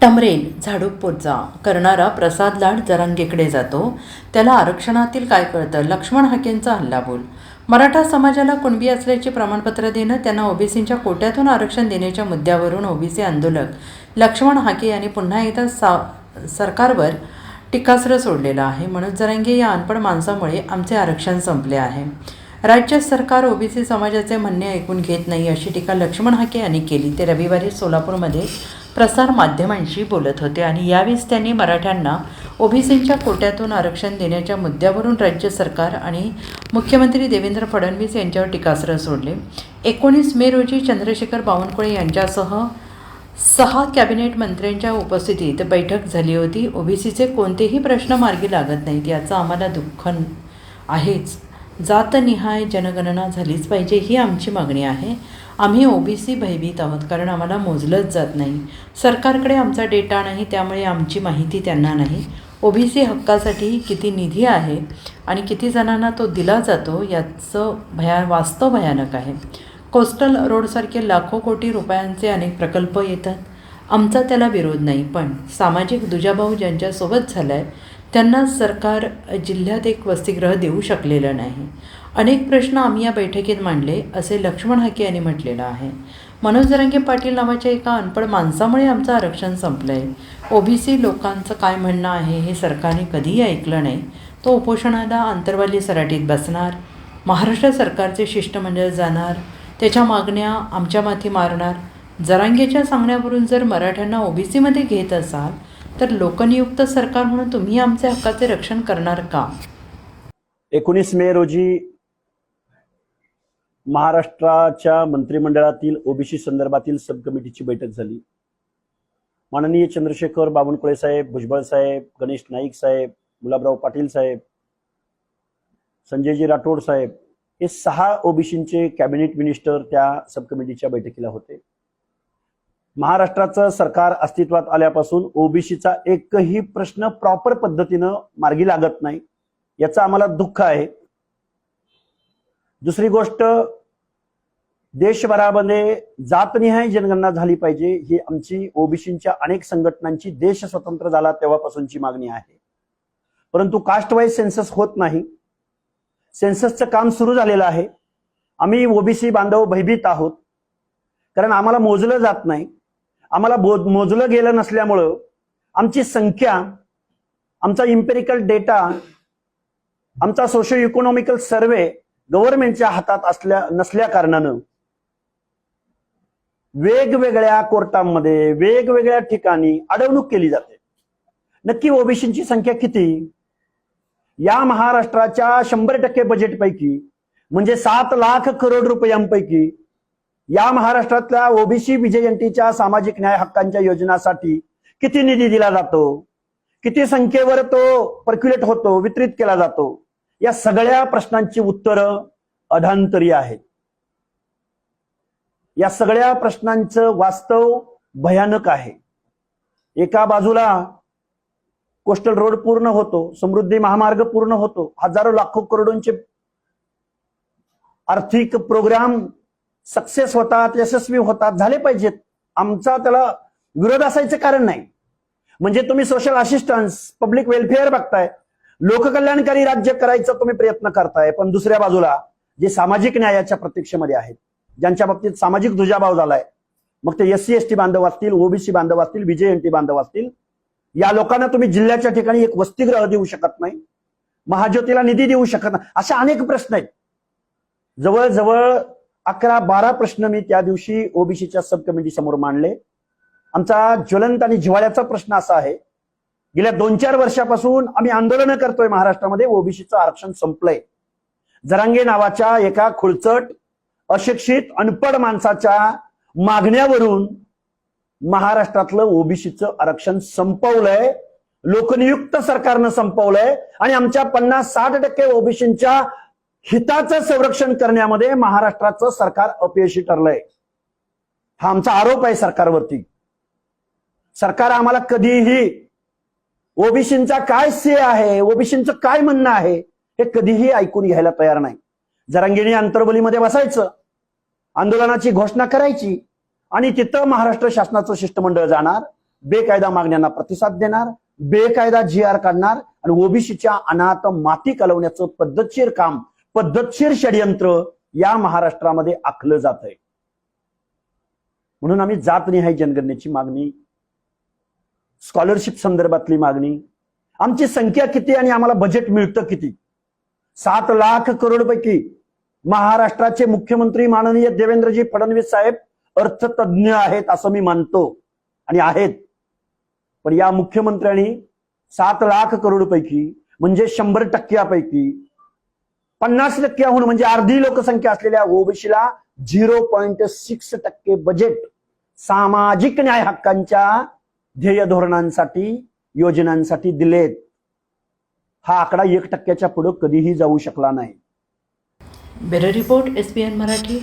टमरेल झाडूक पोचा करणारा प्रसाद लाड जरांगेकडे जातो. त्याला आरक्षणातील काय कळतं? लक्ष्मण हाकेंचा हल्लाबोल. मराठा समाजाला कुणबी असल्याचे प्रमाणपत्र देणं, त्यांना ओबीसींच्या कोट्यातून आरक्षण देण्याच्या मुद्द्यावरून ओबीसी आंदोलक लक्ष्मण हाके यांनी पुन्हा एकदा सरकारवर टीकास्त्र सोडलेलं आहे. मनोज जरांगे या अनपढ माणसामुळे आमचे आरक्षण संपले आहे. राज्य सरकार ओबीसी समाजाचे म्हणणे ऐकून घेत नाही, अशी टीका लक्ष्मण हाके यांनी केली. ते रविवारी सोलापूरमध्ये प्रसार माध्यमांशी बोलत होते आणि यावेळेस त्यांनी मराठ्यांना ओबीसींच्या कोट्यातून आरक्षण देण्याच्या मुद्द्यावरून राज्य सरकार आणि मुख्यमंत्री देवेंद्र फडणवीस यांच्यावर टीकास्त्र सोडले. 19 मे रोजी चंद्रशेखर बावनकुळे यांच्यासह 6 कॅबिनेट मंत्र्यांच्या उपस्थितीत बैठक झाली होती. ओबीसीचे कोणतेही प्रश्न मार्गी लागत नाहीत, याचं आम्हाला दुःख आहेच. जातनिहाय जनगणना झालीच पाहिजे, ही आमची मागणी आहे. आम्ही ओबीसी भयभीत आहोत, कारण आम्हाला मोजलंच जात नाही. सरकारकडे आमचा डेटा नाही, त्यामुळे आमची माहिती त्यांना नाही. ओबीसी हक्कासाठी किती निधी आहे आणि किती जणांना तो दिला जातो, याचं वास्तव भयानक आहे. कोस्टल रोडसारखे लाखो कोटी रुपयांचे अनेक प्रकल्प येतात. आमचा त्याला विरोध नाही, पण सामाजिक दुजाभाव ज्यांच्यासोबत झाला आहे त्यांना सरकार जिल्ह्यात एक वसतिगृह देऊ शकलेलं नाही. अनेक प्रश्न आम्ही या बैठकीत मांडले, असे लक्ष्मण हाके यांनी म्हटलेलं आहे. मनोज जरांगे पाटील नावाच्या एका अनपढ माणसामुळे आमचं आरक्षण संपलं आहे. ओबीसी लोकांचं काय म्हणणं आहे हे सरकारने कधीही ऐकलं नाही. तो उपोषणाला अंतरवाली सराटीत बसणार, महाराष्ट्र सरकारचे शिष्टमंडळ जाणार, त्याच्या मागण्या आमच्या माथी मारणार. जरांगेच्या सांगण्यावरून जर मराठ्यांना ओबीसीमध्ये घेत असाल तर लोकनियुक्त सरकार म्हणून तुम्ही आमच्या हक्काचे रक्षण करणार का? 19 मे रोजी महाराष्ट्राच्या मंत्रिमंडळातील ओबीसी संदर्भातील सब कमिटीची बैठक झाली. माननीय चंद्रशेखर बावनकुळे साहेब, भुजबळ साहेब, गणेश नाईक साहेब, गुलाबराव पाटील साहेब, संजयजी राठोड साहेब, हे 6 ओबीसींचे कॅबिनेट मिनिस्टर त्या सब कमिटीच्या बैठकीला होते. महाराष्ट्राचं सरकार अस्तित्वात आल्यापासून ओबीसीचा एकही प्रश्न प्रॉपर पद्धतीनं मार्गी लागत नाही, याचं आम्हाला दुःख आहे. दुसरी गोष्ट, देशभरामध्ये जातनिहाय जनगणना झाली पाहिजे, ही आमची ओबीसींच्या अनेक संघटनांची देश स्वतंत्र झाला तेव्हापासूनची मागणी आहे. परंतु कास्ट वाईज सेन्सस होत नाही. सेन्ससचं काम सुरू झालेलं आहे. आम्ही ओबीसी बांधव भयभीत आहोत, कारण आम्हाला मोजलं जात नाही. आम्हाला मोजलं गेलं नसल्यामुळं आमची संख्या, आमचा इम्पेरिकल डेटा, आमचा सोशो इकॉनॉमिकल सर्वे गव्हर्नमेंटच्या हातात नसल्या कारणानं वेगवेगळ्या कोर्टांमध्ये वेगवेगळ्या ठिकाणी अडवणूक केली जाते. नक्की ओबीसींची संख्या किती? या महाराष्ट्राच्या 100% बजेटपैकी, म्हणजे 7 लाख करोड रुपयांपैकी या महाराष्ट्रातल्या ओबीसी विजयंतीच्या सामाजिक न्याय हक्कांच्या योजनासाठी किती निधी दिला जातो, किती संख्येवर तो पर्क्युलेट होतो, वितरित केला जातो, या सगळ्या प्रश्नांची उत्तरं अधांतरी आहेत. या सगळ्या प्रश्नांचं वास्तव भयानक आहे. एका बाजूला कोस्टल रोड पूर्ण होतो, समृद्धी महामार्ग पूर्ण होतो, हजारो लाखो करोडोंचे आर्थिक प्रोग्राम सक्सेस होतात, यशस्वी होतात, झाले पाहिजेत. आमचा त्याला विरोध असायचं कारण नाही. म्हणजे तुम्ही सोशल असिस्टन्स, पब्लिक वेलफेअर बघताय, लोककल्याणकारी राज्य करायचं तुम्ही प्रयत्न करताय, पण दुसऱ्या बाजूला जे सामाजिक न्यायाच्या प्रतीक्षेमध्ये आहेत, ज्यांच्या बाबतीत सामाजिक दुजाभाव झालाय, मग ते SC ST बांधव असतील, ओबीसी बांधव असतील, विजयंती बांधव असतील, या लोकांना तुम्ही जिल्ह्याच्या ठिकाणी एक वसतिगृह देऊ शकत नाही, महाज्योतीला निधी देऊ शकत नाही, अशा अनेक प्रश्न आहेत. जवळजवळ 11-12 प्रश्न मी त्या दिवशी ओबीसीच्या सब कमिटी समोर मांडले. आमचा ज्वलंत आणि जिव्हाळ्याचा प्रश्न असा आहे, गेल्या 2-4 वर्षापासून आम्ही आंदोलनं करतोय महाराष्ट्रामध्ये, ओबीसीचं आरक्षण संपलंय. जरांगे नावाच्या एका खुळचट, अशिक्षित, अनपढ माणसाच्या मागण्यावरून महाराष्ट्रातलं ओबीसीचं आरक्षण संपवलंय, लोकनियुक्त सरकारनं संपवलंय आणि आमच्या 50-60% ओबीसींच्या हिताचं संरक्षण करण्यामध्ये महाराष्ट्राचं सरकार अपयशी ठरलंय. हा आमचा आरोप आहे सरकारवरती. सरकार आम्हाला कधीही ओबीसींचा काय से आहे, ओबीसींचं काय म्हणणं आहे, हे कधीही ऐकून घ्यायला तयार नाही. जरांगेने अंतर्बोलीमध्ये बसायचं, आंदोलनाची घोषणा करायची आणि तिथं महाराष्ट्र शासनाचं शिष्टमंडळ जाणार बेकायदा मागण्यांना प्रतिसाद देणार, बेकायदा GR काढणार आणि ओबीसीच्या अनाथ माती कलवण्याचं पद्धतशीर काम, पद्धतशीर षडयंत्र या महाराष्ट्रामध्ये आखलं जात आहे. म्हणून आम्ही जातनिहाय जनगणनेची मागणी, स्कॉलरशिप संदर्भातली मागणी, आमची संख्या किती आणि आम्हाला बजेट मिळतं किती, 7 लाख करोड पैकी महाराष्ट्राचे मुख्यमंत्री माननीय देवेंद्रजी फडणवीस साहेब अर्थतज्ञ आहेत असं मी मानतो आणि आहेत. पण या मुख्यमंत्र्यांनी 7 लाख करोड पैकी म्हणजे 100% 50% म्हणजे अर्धी लोकसंख्या असलेल्या ओबीसीला 0.6% बजेट सामाजिक न्याय हक्कांच्या ध्येय धोरणांसाठी, योजनांसाठी दिलेत. हा आकडा 1% पुढे कधीही जाऊ शकला नाही. Bureau report SBN Marathi.